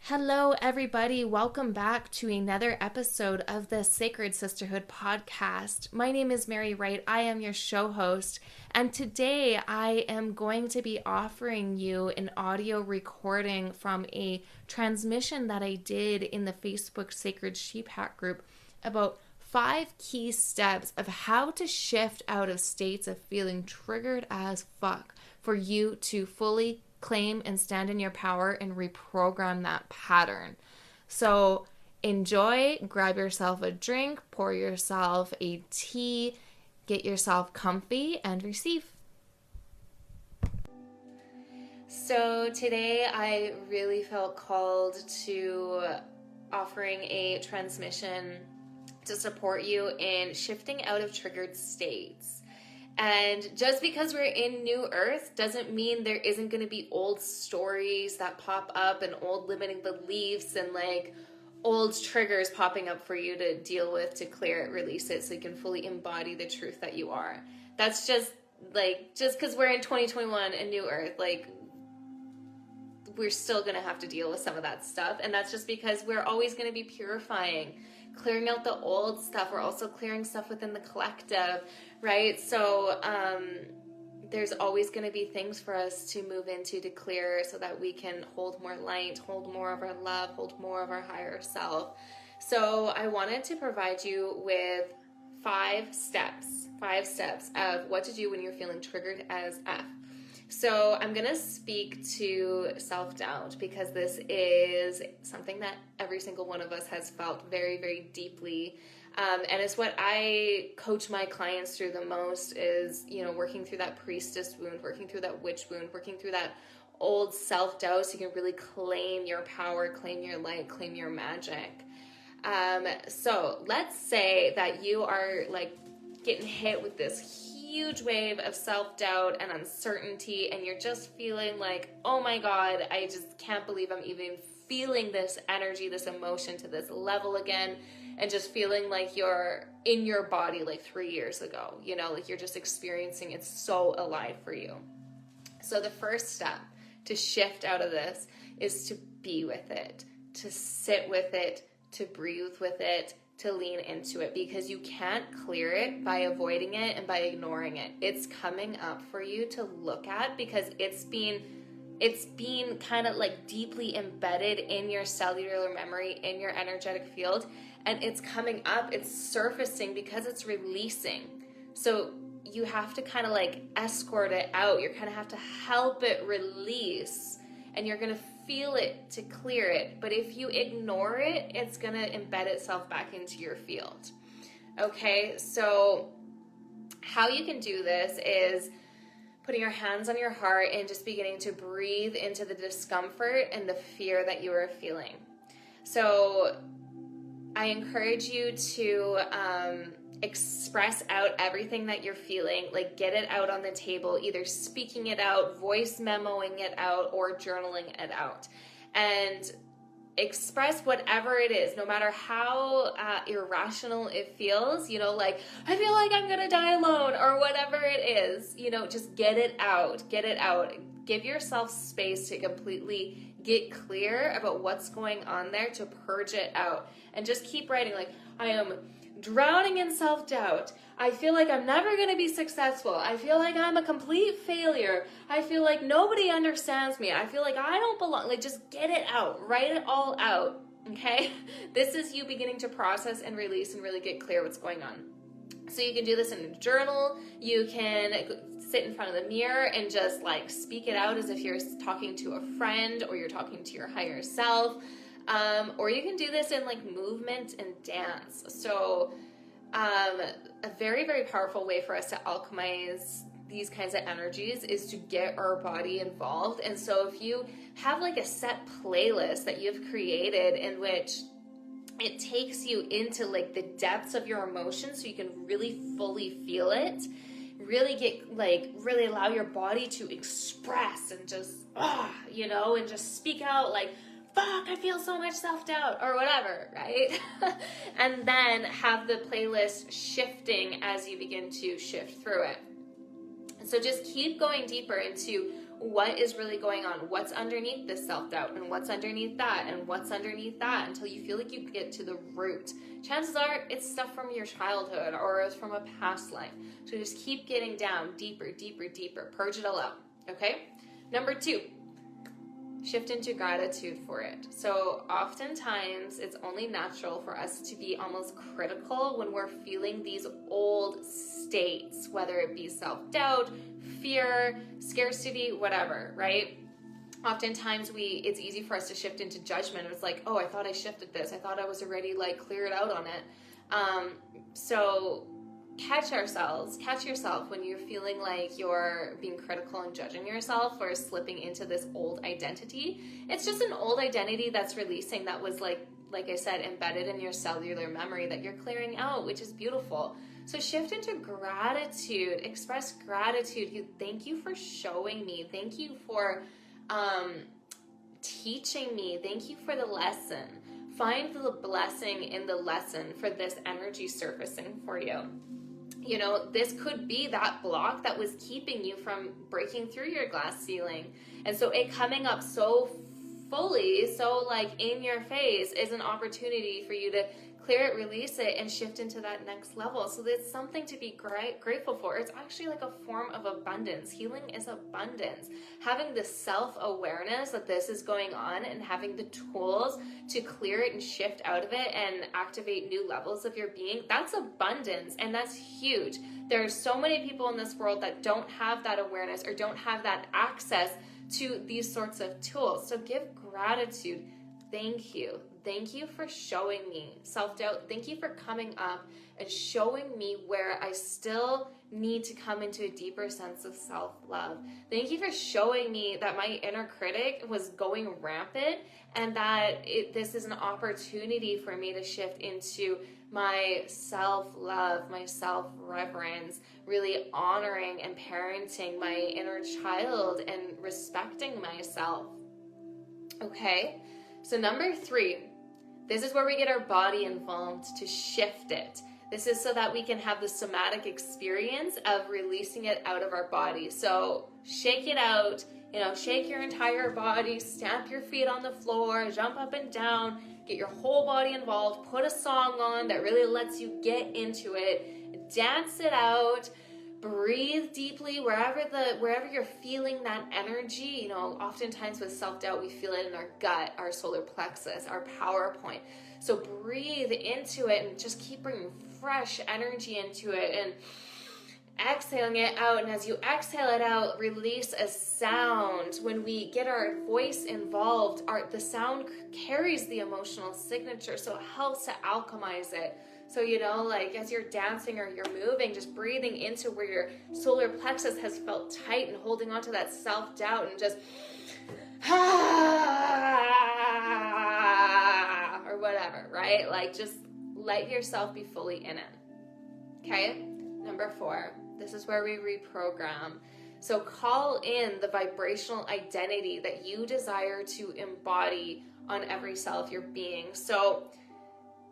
Hello, everybody. Welcome back to another episode of the Sacred Sisterhood podcast. My name is Mary Wright. I am your show host, and today I am going to be offering you an audio recording from a transmission that I did in the Facebook Sacred Sheep Hack group about 5 key steps of how to shift out of states of feeling triggered as fuck for you to fully claim and stand in your power and reprogram that pattern. So enjoy, grab yourself a drink, pour yourself a tea, get yourself comfy, and receive. So today I really felt called to offering a transmission to support you in shifting out of triggered states. And just because we're in New Earth doesn't mean there isn't going to be old stories that pop up and old limiting beliefs and like old triggers popping up for you to deal with, to clear it, release it, so you can fully embody the truth that you are. That's just because we're in 2021 and New Earth, like we're still going to have to deal with some of that stuff. And that's just because we're always going to be purifying, clearing out the old stuff. We're also clearing stuff within the collective, right? So there's always going to be things for us to move into, to clear, so that we can hold more light, hold more of our love, hold more of our higher self. So I wanted to provide you with 5 steps of what to do when you're feeling triggered as F. So I'm going to speak to self-doubt, because this is something that every single one of us has felt very, very deeply. And it's what I coach my clients through the most is, working through that priestess wound, working through that witch wound, working through that old self-doubt so you can really claim your power, claim your light, claim your magic. So let's say that you are like getting hit with this huge wave of self-doubt and uncertainty, and you're just feeling like, oh my God, I just can't believe I'm even feeling this energy, this emotion to this level again, and just feeling like you're in your body like 3 years ago, like you're just experiencing it so alive for you. So the first step to shift out of this is to be with it, to sit with it, to breathe with it, to lean into it, because you can't clear it by avoiding it and by ignoring it. It's coming up for you to look at, because it's been kind of like deeply embedded in your cellular memory, in your energetic field, and it's coming up, it's surfacing because it's releasing. So you have to kind of like escort it out. You kind of have to help it release, and you're going to feel it to clear it. But if you ignore it, it's going to embed itself back into your field. Okay, so how you can do this is putting your hands on your heart and just beginning to breathe into the discomfort and the fear that you are feeling. So I encourage you to express out everything that you're feeling, like get it out on the table, either speaking it out, voice memoing it out, or journaling it out. And express whatever it is, no matter how irrational it feels, like, I feel like I'm gonna die alone, or whatever it is, just get it out. Give yourself space to completely get clear about what's going on there, to purge it out. And just keep writing, like, I am drowning in self-doubt. I feel like I'm never going to be successful. I feel like I'm a complete failure. I feel like nobody understands me. I feel like I don't belong. Like, just get it out. Write it all out, okay? This is you beginning to process and release and really get clear what's going on. So you can do this in a journal. You can sit in front of the mirror and just like speak it out as if you're talking to a friend, or you're talking to your higher self. Or you can do this in like movement and dance. So a very, very powerful way for us to alchemize these kinds of energies is to get our body involved. And so if you have like a set playlist that you've created in which it takes you into like the depths of your emotions, so you can really fully feel it, really get like, really allow your body to express and just, and just speak out like, fuck, I feel so much self-doubt, or whatever, right? And then have the playlist shifting as you begin to shift through it. So just keep going deeper into what is really going on, what's underneath this self-doubt, and what's underneath that, and what's underneath that, until you feel like you get to the root. Chances are it's stuff from your childhood or it's from a past life. So just keep getting down deeper, deeper, deeper. Purge it all out, okay? Number 2, shift into gratitude for it. So oftentimes it's only natural for us to be almost critical when we're feeling these old states, whether it be self-doubt, fear, scarcity, whatever, right? Oftentimes it's easy for us to shift into judgment. It's like, oh, I thought I shifted this. I thought I was already like cleared out on it. So catch yourself when you're feeling like you're being critical and judging yourself or slipping into this old identity. It's just an old identity that's releasing, that was like I said, embedded in your cellular memory that you're clearing out, which is beautiful. So shift into gratitude, express gratitude. Thank you for showing me. Thank you for teaching me. Thank you for the lesson. Find the blessing in the lesson for this energy surfacing for you. You know, this could be that block that was keeping you from breaking through your glass ceiling. And so it coming up so fully, so like in your face, is an opportunity for you to clear it, release it, and shift into that next level. So there's something to be grateful for. It's actually like a form of abundance. Healing is abundance. Having the self-awareness that this is going on and having the tools to clear it and shift out of it and activate new levels of your being, that's abundance, and that's huge. There are so many people in this world that don't have that awareness or don't have that access to these sorts of tools. So give gratitude. Thank you. Thank you for showing me self-doubt. Thank you for coming up and showing me where I still need to come into a deeper sense of self-love. Thank you for showing me that my inner critic was going rampant and that this is an opportunity for me to shift into my self-love, my self-reverence, really honoring and parenting my inner child and respecting myself. Okay? So number 3, this is where we get our body involved to shift it. This is so that we can have the somatic experience of releasing it out of our body. So shake it out, shake your entire body, stamp your feet on the floor, jump up and down, get your whole body involved, put a song on that really lets you get into it, dance it out. Breathe deeply wherever you're feeling that energy. Oftentimes with self-doubt, we feel it in our gut, our solar plexus, our power point. So breathe into it and just keep bringing fresh energy into it and exhaling it out. And as you exhale it out, release a sound. When we get our voice involved, the sound carries the emotional signature, so it helps to alchemize it. So, as you're dancing or you're moving, just breathing into where your solar plexus has felt tight and holding on to that self-doubt and just, or whatever, right? Like, just let yourself be fully in it. Okay? Number 4, this is where we reprogram. So call in the vibrational identity that you desire to embody on every cell of your being. So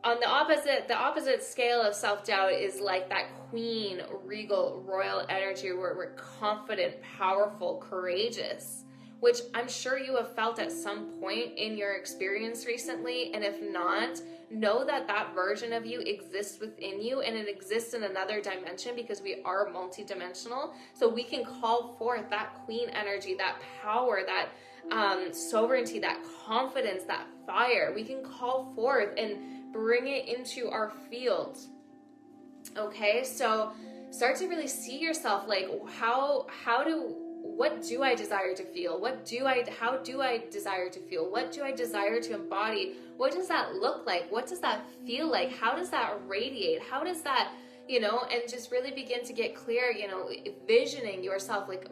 on the opposite scale of self-doubt is like that queen, regal, royal energy where we're confident, powerful, courageous, which I'm sure you have felt at some point in your experience recently. And if not, know that that version of you exists within you, and it exists in another dimension because we are multidimensional. So we can call forth that queen energy, that power, that sovereignty, that confidence, that fire. We can call forth and bring it into our field. Okay, so start to really see yourself like, what do I desire to feel? How do I desire to feel? What do I desire to embody? What does that look like? What does that feel like? How does that radiate? How does that, and just really begin to get clear, visioning yourself, like,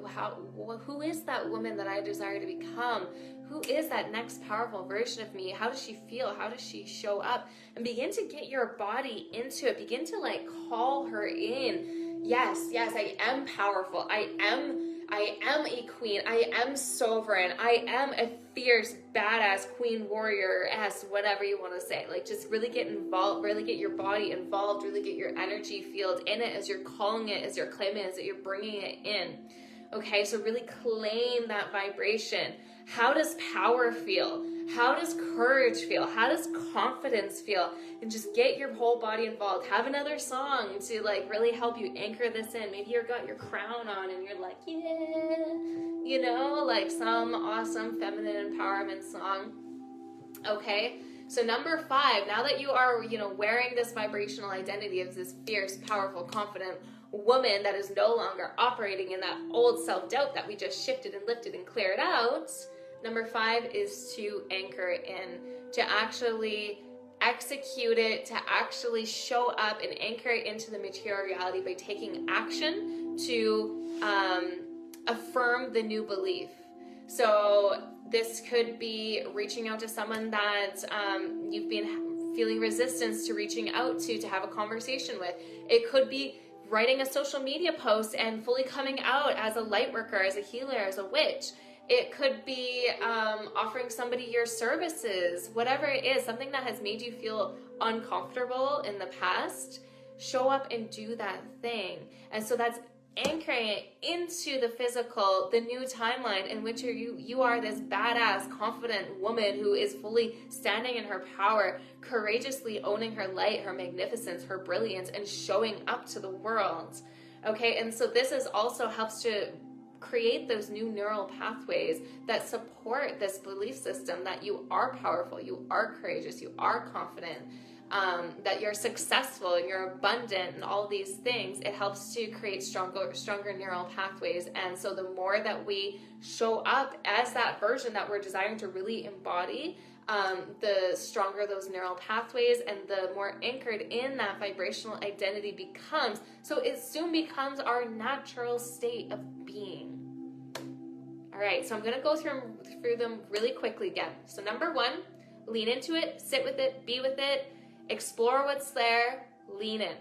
who is that woman that I desire to become? Who is that next powerful version of me? How does she feel? How does she show up? And begin to get your body into it. Begin to call her in. Yes, I am powerful. I am a queen. I am sovereign. I am a fierce, badass queen warrior, whatever you want to say. Just really get involved, really get your body involved, really get your energy field in it as you're calling it, as you're claiming it, as you're bringing it in. Okay, so really claim that vibration. How does power feel? How does courage feel? How does confidence feel? And just get your whole body involved. Have another song to like really help you anchor this in. Maybe you've got your crown on and you're like, yeah, you know, like some awesome feminine empowerment song. Okay, so number 5, now that you are, you know, wearing this vibrational identity of this fierce, powerful, confident woman that is no longer operating in that old self-doubt that we just shifted and lifted and cleared out, number 5 is to anchor it in, to actually execute it, to actually show up and anchor it into the material reality by taking action to affirm the new belief. So this could be reaching out to someone that you've been feeling resistance to reaching out to have a conversation with. It could be writing a social media post and fully coming out as a light worker, as a healer, as a witch. It could be offering somebody your services, whatever it is, something that has made you feel uncomfortable in the past. Show up and do that thing. And so that's anchoring it into the physical, the new timeline in which you are this badass, confident woman who is fully standing in her power, courageously owning her light, her magnificence, her brilliance, and showing up to the world. Okay, and so this is also helps to create those new neural pathways that support this belief system that you are powerful, you are courageous, you are confident, that you're successful and you're abundant and all these things. It helps to create stronger neural pathways. And so the more that we show up as that version that we're desiring to really embody, the stronger those neural pathways and the more anchored in that vibrational identity becomes. So it soon becomes our natural state of being. All right, so I'm going to go through them really quickly again. So number 1, lean into it, sit with it, be with it. Explore what's there, lean in.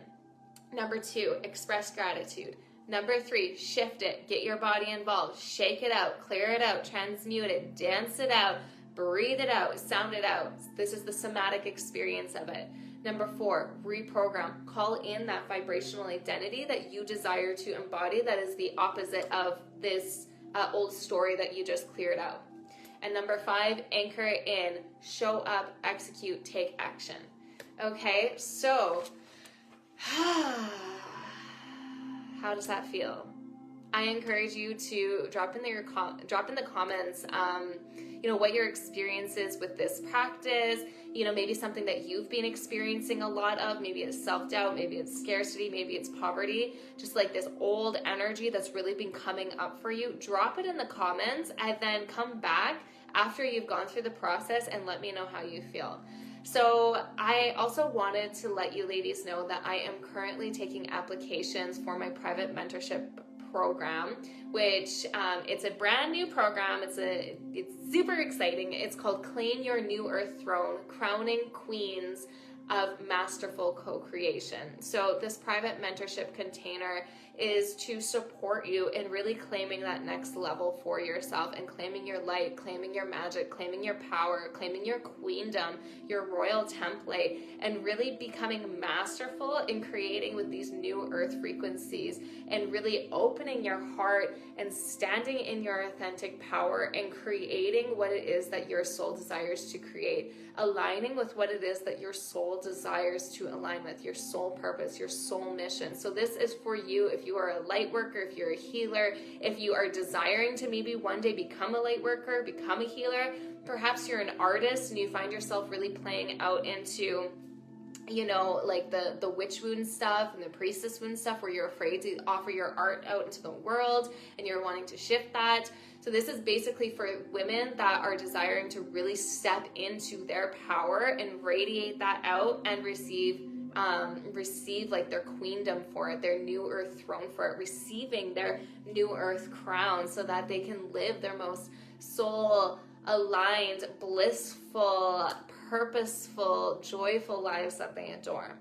Number 2, express gratitude. Number 3, shift it, get your body involved, shake it out, clear it out, transmute it, dance it out, breathe it out, sound it out. This is the somatic experience of it. Number 4, reprogram. Call in that vibrational identity that you desire to embody that is the opposite of this old story that you just cleared out. And number 5, anchor it in, show up, execute, take action. Okay, so how does that feel? I encourage you to drop in the comments, what your experience is with this practice. Maybe something that you've been experiencing a lot of. Maybe it's self-doubt, maybe it's scarcity, maybe it's poverty. Just like this old energy that's really been coming up for you. Drop it in the comments and then come back after you've gone through the process and let me know how you feel. So I also wanted to let you ladies know that I am currently taking applications for my private mentorship program, which it's a brand new program. It's super exciting. It's called Claim Your New Earth Throne, Crowning Queens of Masterful Co-Creation. So this private mentorship container is to support you in really claiming that next level for yourself and claiming your light, claiming your magic, claiming your power, claiming your queendom, your royal template, and really becoming masterful in creating with these new earth frequencies and really opening your heart and standing in your authentic power and creating what it is that your soul desires to create, aligning with what it is that your soul desires to align with, your soul purpose, your soul mission. So this is for you if you are a light worker, if you're a healer, if you are desiring to maybe one day become a light worker, become a healer. Perhaps you're an artist and you find yourself really playing out into like the witch wound stuff and the priestess wound stuff where you're afraid to offer your art out into the world and you're wanting to shift that. So this is basically for women that are desiring to really step into their power and radiate that out and receive like their queendom for it, their new earth throne for it, receiving their new earth crown so that they can live their most soul aligned, blissful, purposeful, joyful lives that they adore.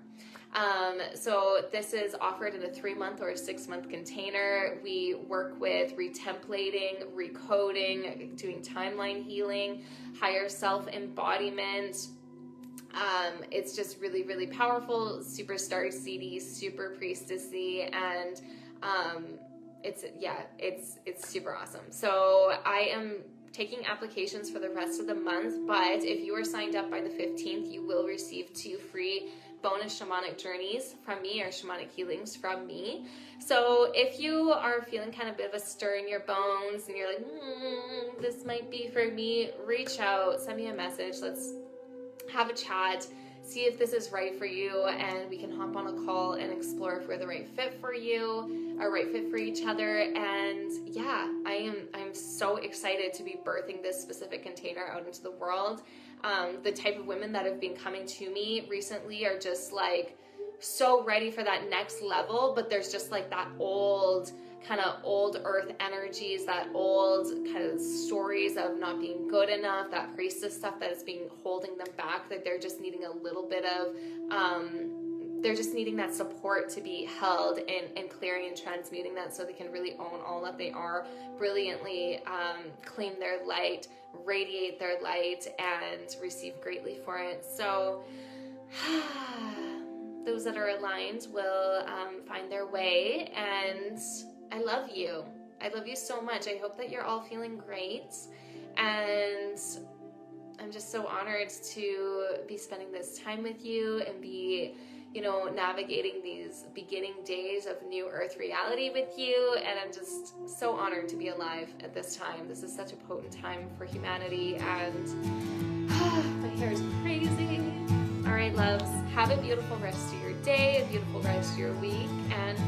So this is offered in a 3-month or a 6-month container. We work with retemplating, recoding, doing timeline healing, higher self embodiment. It's just really, really powerful, super star seedy, super priestessy, and it's super awesome. So I am taking applications for the rest of the month, but if you are signed up by the 15th, you will receive 2 free bonus shamanic journeys from me, or shamanic healings from me. So if you are feeling kind of a bit of a stir in your bones and you're like, this might be for me, reach out, send me a message, let's have a chat, see if this is right for you, and we can hop on a call and explore if we're the right fit for you, or right fit for each other. And yeah, I'm so excited to be birthing this specific container out into the world. The type of women that have been coming to me recently are just like so ready for that next level, but there's just like that old earth energies, that old kind of stories of not being good enough, that priestess stuff that is being holding them back, that they're just needing a little bit of they're just needing that support to be held and clearing and transmuting that, so they can really own all that they are brilliantly, claim their light, radiate their light, and receive greatly for it. So those that are aligned will find their way, and I love you. I love you so much. I hope that you're all feeling great, and I'm just so honored to be spending this time with you and be, navigating these beginning days of new earth reality with you. And I'm just so honored to be alive at this time. This is such a potent time for humanity, and my hair is crazy. All right, loves, have a beautiful rest of your day, a beautiful rest of your week, and